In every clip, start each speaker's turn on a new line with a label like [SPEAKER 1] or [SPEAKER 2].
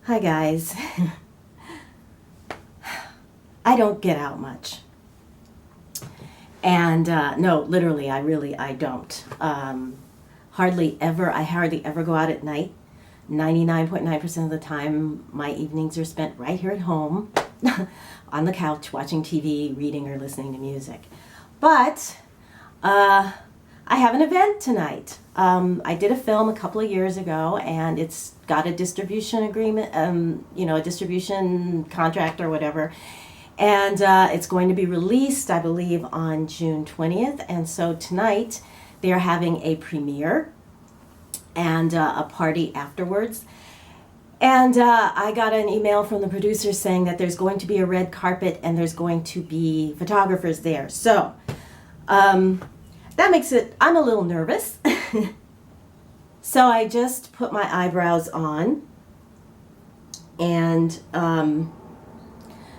[SPEAKER 1] Hi guys. I don't get out much. And no, literally, I don't. Hardly ever, I hardly ever go out at night. 99.9% of the time, my evenings are spent right here at home on the couch watching TV, reading, or listening to music. But I have an event tonight. I did a film a couple of years ago, and it's got a distribution agreement, a distribution contract or whatever. And it's going to be released, I believe, on June 20th. And so tonight they're having a premiere and a party afterwards. And I got an email from the producer saying that there's going to be a red carpet and there's going to be photographers there. So that makes it, I'm a little nervous. So I just put my eyebrows on, and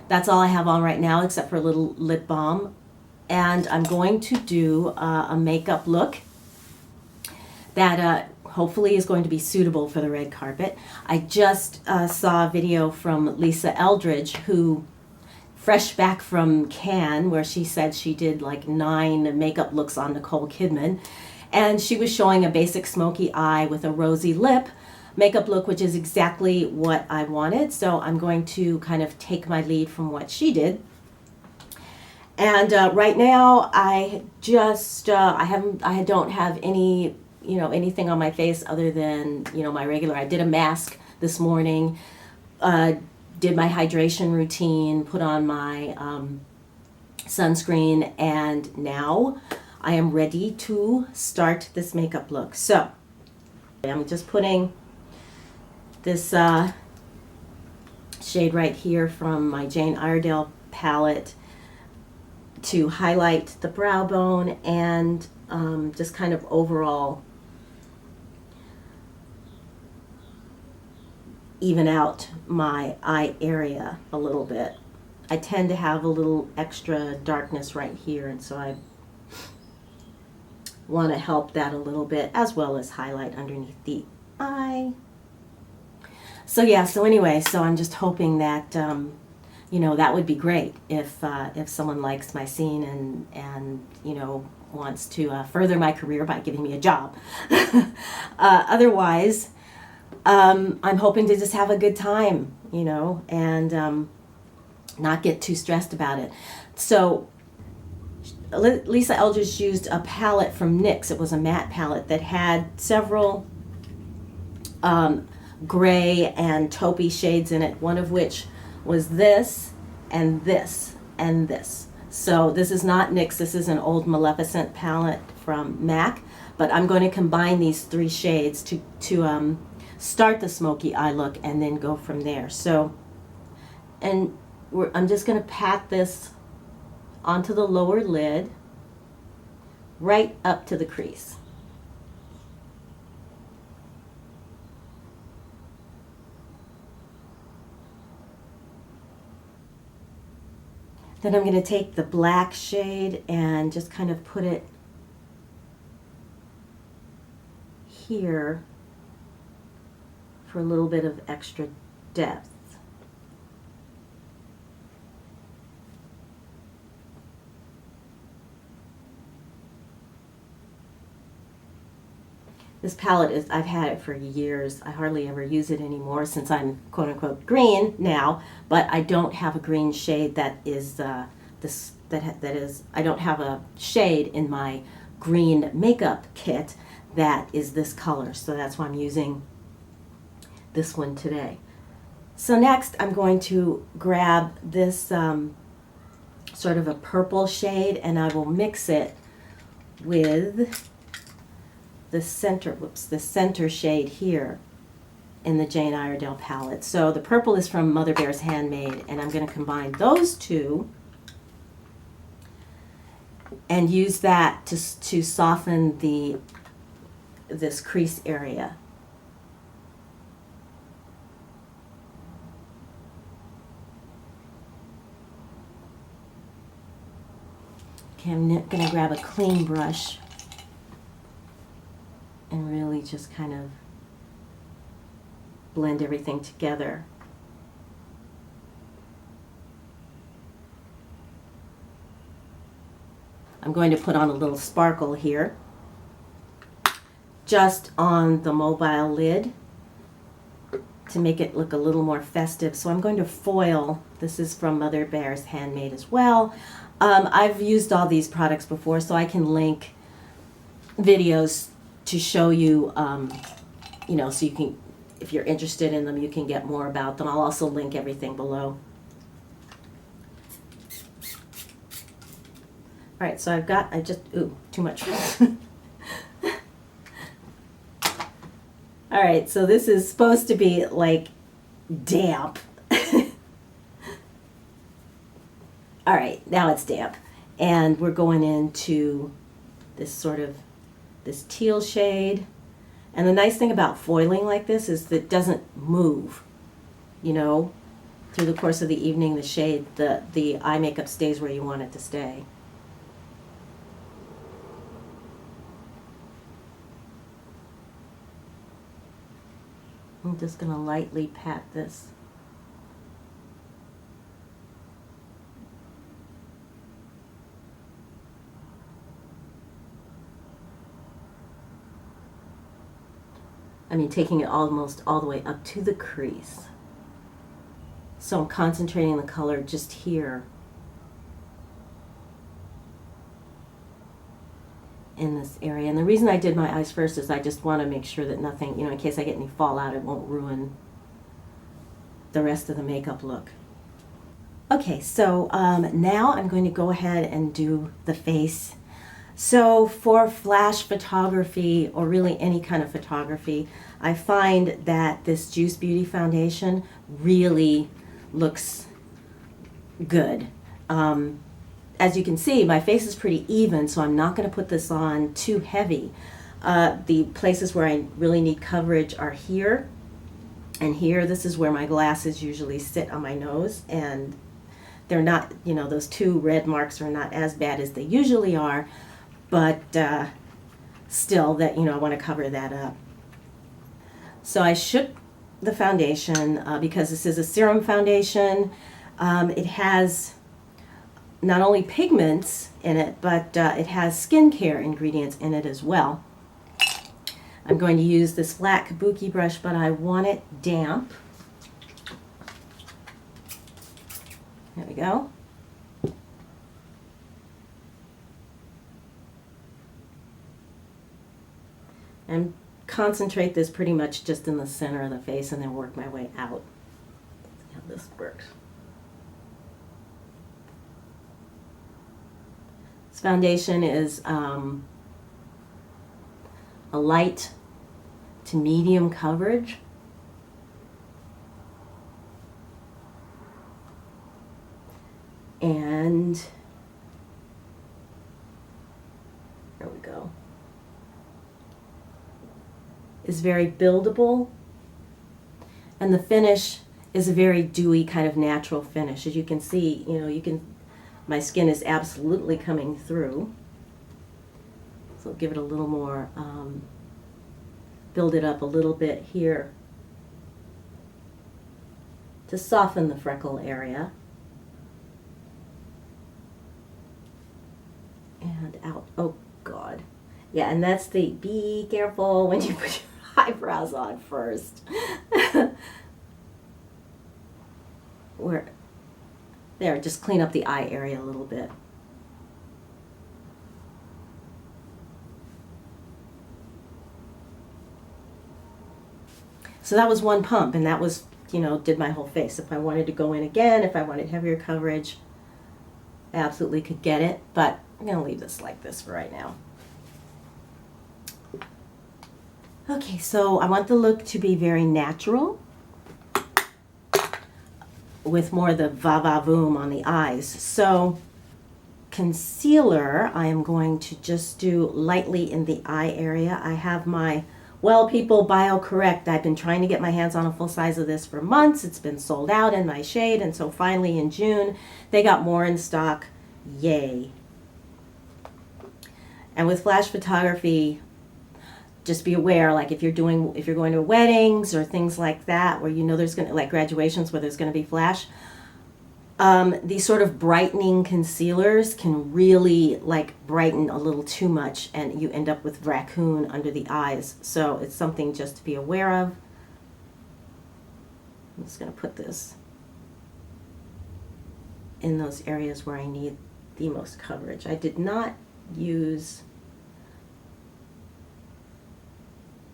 [SPEAKER 1] that's all I have on right now except for a little lip balm. And I'm going to do a makeup look that hopefully is going to be suitable for the red carpet. I just saw a video from Lisa Eldridge, who, fresh back from Cannes, where she said she did like 9 makeup looks on Nicole Kidman. And she was showing a basic smoky eye with a rosy lip makeup look, which is exactly what I wanted. So I'm going to kind of take my lead from what she did. And right now I just, I don't have any, anything on my face other than, my regular. I did a mask this morning, did my hydration routine, put on my sunscreen, and now I am ready to start this makeup look. So I'm just putting this shade right here from my Jane Iredale palette to highlight the brow bone and just kind of overall even out my eye area a little bit. I tend to have a little extra darkness right here, and so I want to help that a little bit, as well as highlight underneath the eye. So yeah, so anyway, so I'm just hoping that that would be great if someone likes my scene and wants to further my career by giving me a job. Otherwise, I'm hoping to just have a good time, and not get too stressed about it. So Lisa Eldridge used a palette from NYX. It was a matte palette that had several gray and taupey shades in it, one of which was this and this and this. So this is not NYX, this is an old Maleficent palette from MAC, but I'm going to combine these 3 shades to start the smoky eye look and then go from there. So, and I'm just going to pat this onto the lower lid, right up to the crease. Then I'm going to take the black shade and just kind of put it here for a little bit of extra depth. This palette I've had it for years. I hardly ever use it anymore since I'm quote unquote green now, but I don't have a green shade that is I don't have a shade in my green makeup kit that is this color. So that's why I'm using this one today. So next I'm going to grab this sort of a purple shade, and I will mix it with the center shade here in the Jane Iredale palette. So the purple is from Mother Bear's Handmade, and I'm going to combine those two and use that to soften this crease area. Okay, I'm going to grab a clean brush and really just kind of blend everything together. I'm going to put on a little sparkle here, just on the mobile lid to make it look a little more festive. So I'm going to foil. This is from Mother Bear's Handmade as well. I've used all these products before, so I can link videos to show you, you know, so you can, if you're interested in them, you can get more about them. I'll also link everything below. All right, so ooh, too much. All right, so this is supposed to be like damp. All right, now it's damp. And we're going into this sort of, this teal shade. And the nice thing about foiling like this is that it doesn't move, you know. Through the course of the evening, the shade, the eye makeup stays where you want it to stay. I'm just going to lightly pat this. I mean, taking it almost all the way up to the crease. So I'm concentrating the color just here in this area. And the reason I did my eyes first is I just want to make sure that nothing, you know, in case I get any fallout, it won't ruin the rest of the makeup look. Okay, so now I'm going to go ahead and do the face. So for flash photography, or really any kind of photography, I find that this Juice Beauty foundation really looks good. As you can see, my face is pretty even, so I'm not going to put this on too heavy. The places where I really need coverage are here and here. This is where my glasses usually sit on my nose, and they're not, you know, those two red marks are not as bad as they usually are, but still, that, you know, I want to cover that up. So I shook the foundation because this is a serum foundation. It has not only pigments in it, but it has skincare ingredients in it as well. I'm going to use this flat kabuki brush, but I want it damp. There we go. And concentrate this pretty much just in the center of the face and then work my way out. Let's see how this works. This foundation is a light to medium coverage. And there we go. Is very buildable, and the finish is a very dewy kind of natural finish. As you can see, you know, my skin is absolutely coming through. So I'll give it a little more, build it up a little bit here to soften the freckle area. And out. Oh God. Yeah, and that's the, be careful when you put your eyebrows on first. There, just clean up the eye area a little bit. So that was one pump, and that was, you know, did my whole face. If I wanted to go in again, if I wanted heavier coverage, I absolutely could get it, but I'm going to leave this like this for right now. Okay, so I want the look to be very natural with more of the va-va-voom on the eyes. So concealer, I am going to just do lightly in the eye area. I have my Well People BioCorrect. I've been trying to get my hands on a full size of this for months. It's been sold out in my shade, and so finally in June, they got more in stock. Yay. And with flash photography, just be aware, like if you're going to weddings or things like that, where you know there's going to, like graduations where there's going to be flash, These sort of brightening concealers can really like brighten a little too much and you end up with raccoon under the eyes. So it's something just to be aware of. I'm just going to put this in those areas where I need the most coverage. I did not use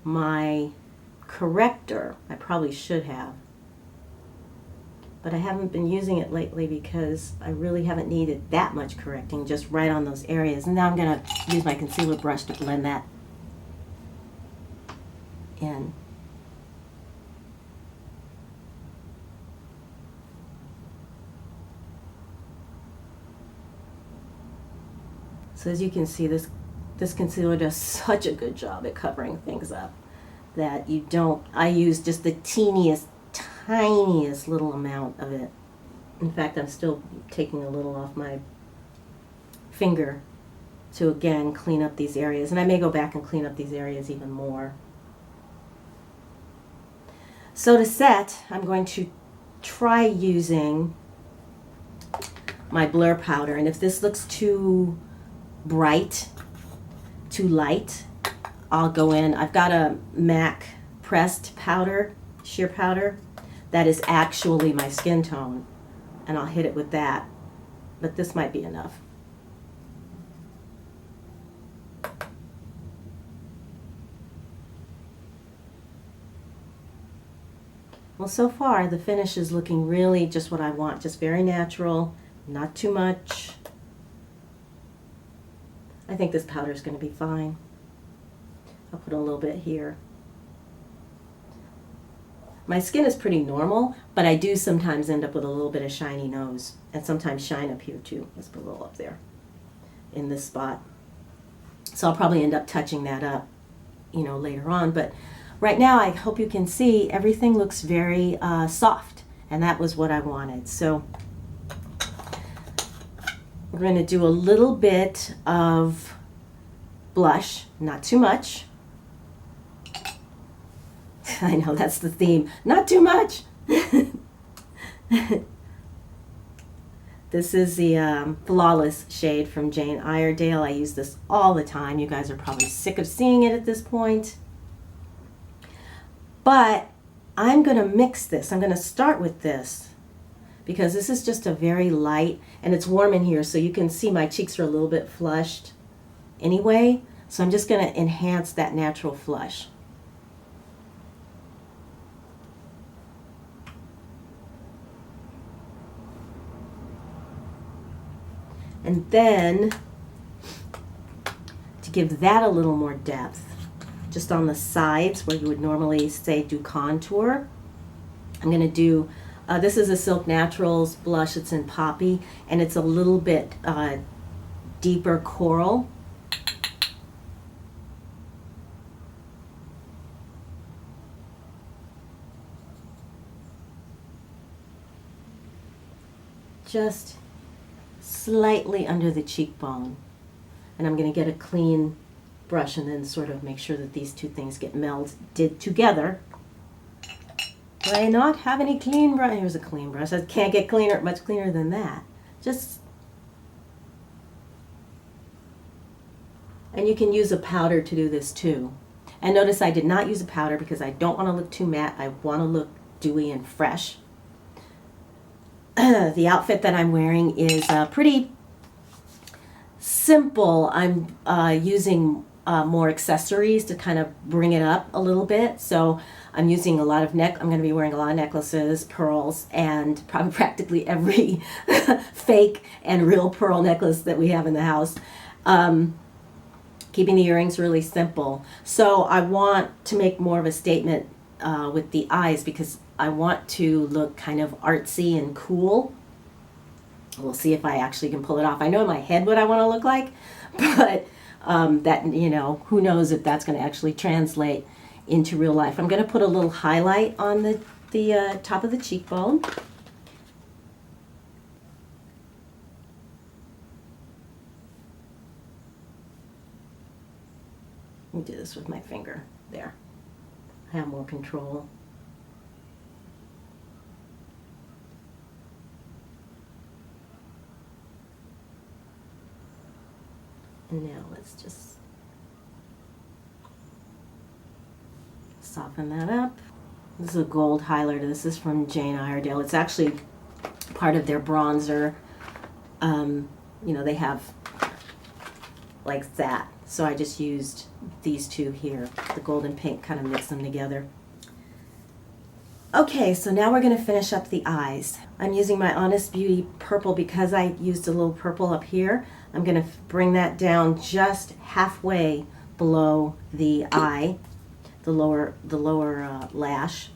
[SPEAKER 1] my corrector. I probably should have. But I haven't been using it lately because I really haven't needed that much correcting, just right on those areas. And now I'm going to use my concealer brush to blend that in. So as you can see, this concealer does such a good job at covering things up that you don't, I use just the teeniest, tiniest little amount of it. In fact, I'm still taking a little off my finger to again clean up these areas. And I may go back and clean up these areas even more. So to set, I'm going to try using my blur powder. And if this looks too bright, too light, I'll go in. I've got a MAC pressed powder, sheer powder, that is actually my skin tone, and I'll hit it with that, but this might be enough. Well, so far the finish is looking really just what I want, just very natural, not too much. I think this powder is going to be fine. I'll put a little bit here. My skin is pretty normal, but I do sometimes end up with a little bit of shiny nose, and sometimes shine up here too. Let's put a little up there in this spot. So I'll probably end up touching that up, you know, later on. But right now, I hope you can see everything looks very soft, and that was what I wanted. So we're going to do a little bit of blush, not too much. I know, that's the theme. Not too much. This is the Flawless shade from Jane Iredale. I use this all the time. You guys are probably sick of seeing it at this point. But I'm going to mix this. I'm going to start with this because this is just a very light, and it's warm in here, so you can see my cheeks are a little bit flushed anyway. So I'm just going to enhance that natural flush. And then, to give that a little more depth, just on the sides where you would normally say do contour, I'm going to do, this is a Silk Naturals blush. It's in Poppy, and it's a little bit deeper coral. Just slightly under the cheekbone, and I'm going to get a clean brush and then sort of make sure that these two things get melded together. Do I not have any clean brush? Here's a clean brush. I can't get cleaner, much cleaner than that. Just, and you can use a powder to do this too. And notice I did not use a powder because I don't want to look too matte. I want to look dewy and fresh. The outfit that I'm wearing is pretty simple. I'm using more accessories to kind of bring it up a little bit. So I'm using a lot of I'm going to be wearing a lot of necklaces, pearls, and probably practically every fake and real pearl necklace that we have in the house. Keeping the earrings really simple. So I want to make more of a statement with the eyes because I want to look kind of artsy and cool. We'll see if I actually can pull it off. I know in my head what I want to look like, but that, you know, who knows if that's going to actually translate into real life. I'm going to put a little highlight on the top of the cheekbone. Let me do this with my finger. There. I have more control. And now let's just soften that up. This is a gold highlighter. This is from Jane Iredale. It's actually part of their bronzer. You know, they have like that. So I just used these two here. The gold and pink, kind of mix them together. Okay, so now we're going to finish up the eyes. I'm using my Honest Beauty purple because I used a little purple up here. I'm going to bring that down just halfway below the eye, the lower lash.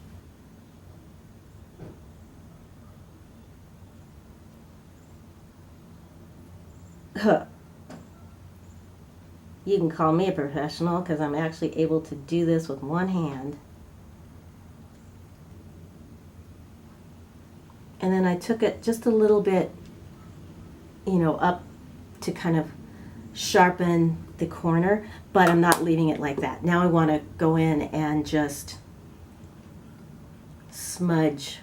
[SPEAKER 1] You can call me a professional because I'm actually able to do this with one hand. And then I took it just a little bit, you know, up to kind of sharpen the corner, but I'm not leaving it like that. Now I want to go in and just smudge.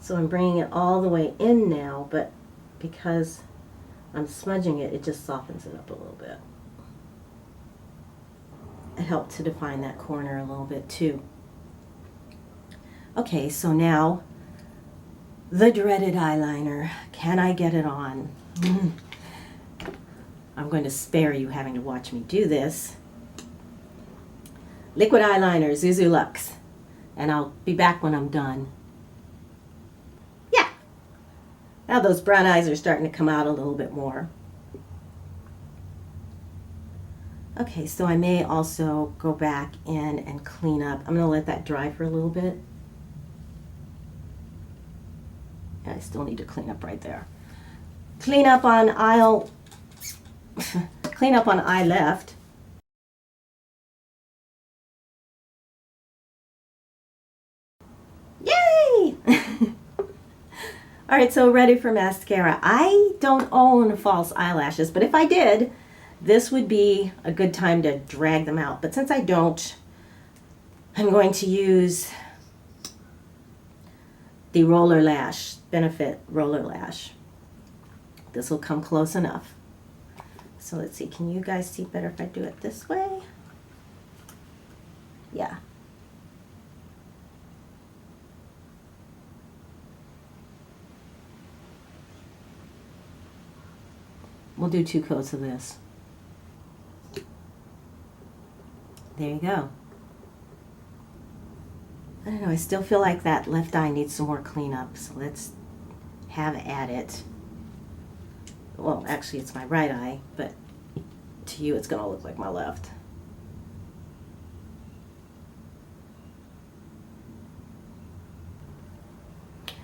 [SPEAKER 1] So I'm bringing it all the way in now, but because I'm smudging it, it just softens it up a little bit. It helped to define that corner a little bit too. Okay, so now the dreaded eyeliner. Can I get it on? I'm going to spare you having to watch me do this. Liquid eyeliner, Zuzu Luxe. And I'll be back when I'm done. Yeah. Now those brown eyes are starting to come out a little bit more. Okay, so I may also go back in and clean up. I'm going to let that dry for a little bit. I still need to clean up right there. Clean up on aisle, clean up on eye left. Yay! All right, so ready for mascara. I don't own false eyelashes, but if I did, this would be a good time to drag them out. But since I don't, I'm going to use the Roller Lash, Benefit Roller Lash. This will come close enough. So let's see, can you guys see better if I do it this way? Yeah. We'll do 2 coats of this. There you go. I don't know, I still feel like that left eye needs some more cleanup, so let's have at it. Well, actually it's my right eye, but to you it's gonna look like my left.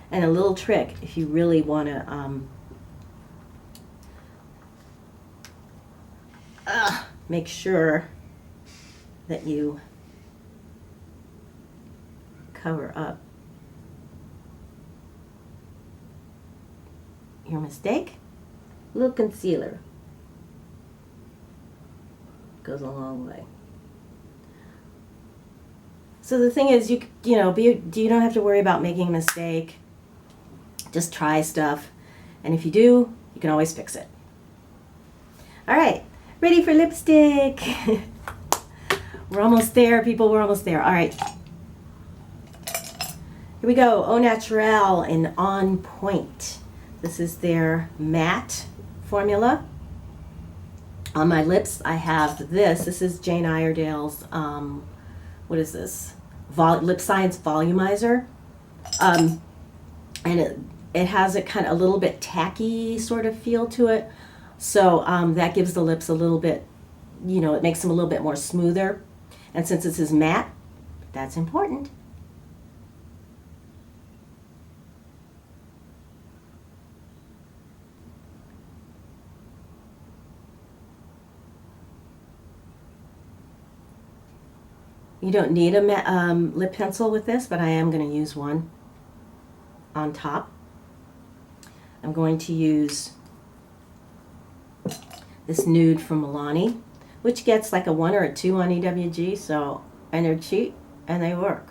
[SPEAKER 1] And a little trick, if you really wanna make sure that you cover up your mistake, a little concealer goes a long way. So the thing is, you don't have to worry about making a mistake. Just try stuff, and if you do, you can always fix it. All right, ready for lipstick. We're almost there, people. We're almost there. All right. Here we go. Au Naturel in On Point. This is their matte formula. On my lips, I have this. This is Jane Iredale's, what is this? Lip Science Volumizer. And it has a kind of a little bit tacky sort of feel to it. So that gives the lips a little bit, it makes them a little bit more smoother. And since this is matte, that's important. You don't need a lip pencil with this, but I am going to use one on top. I'm going to use this nude from Milani, which gets like a 1 or a 2 on EWG, and they're cheap and they work.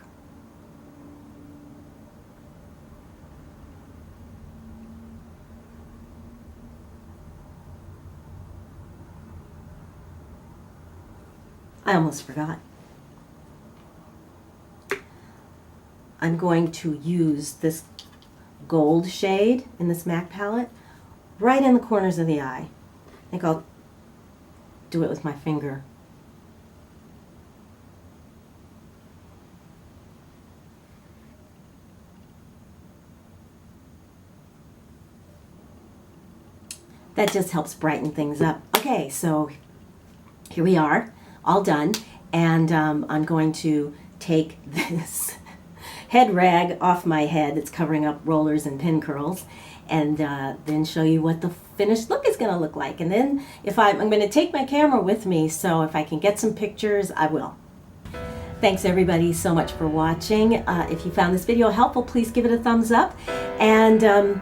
[SPEAKER 1] I almost forgot. I'm going to use this gold shade in this MAC palette right in the corners of the eye. I think I'll do it with my finger. That just helps brighten things up. Okay, so here we are, all done, and I'm going to take this head rag off my head that's covering up rollers and pin curls, and then show you what the finished look is going to look like. And then if I'm going to take my camera with me, so if I can get some pictures, I will. Thanks everybody so much for watching. If you found this video helpful, please give it a thumbs up, and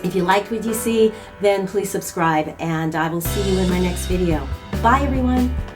[SPEAKER 1] if you liked what you see, then please subscribe, and I will see you in my next video. Bye everyone.